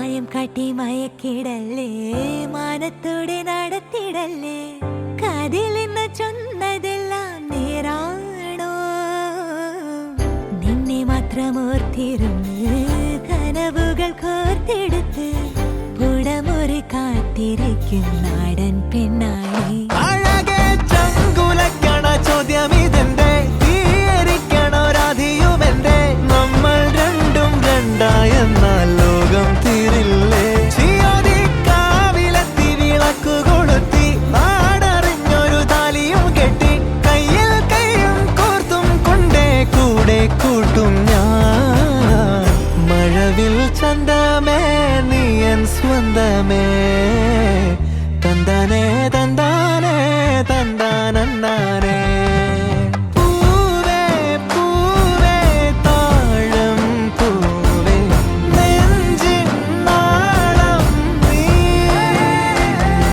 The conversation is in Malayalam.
മായം കാട്ടി മയക്കിടല്ലേ, മാനത്തോടെ നടത്തിടല്ലേ, കാതിലെന്ന് ചൊന്നതെല്ലാം നേരാണോ? നിന്നെ മാത്രം ഓർത്തിരുന്ന് കനവുകൾ കോർത്തെടുത്ത് പുടമുറി കാത്തിരിക്കും നാടൻ പെണ്ണായി. ചോദ്യം ഇതെന്റെ തീയരിക്കണോ രാധിയുമെന്റെ, നമ്മൾ രണ്ടും രണ്ടായെന്നാൽ ലോകം തീരില്ലേ? കാവിലെത്തി വിളക്കു കൊളുത്തി നാടറിഞ്ഞൊരു താലിയും കെട്ടി കയ്യിൽ കയ്യും കോർത്തും കൊണ്ടേ കൂടെ കൂട്ടും ഞാൻ. മഴവിൽ ചന്തമേ നീയൻ സ്വന്തമേ, തന്താനേ തന്താനേ തന്താനന്താനേ.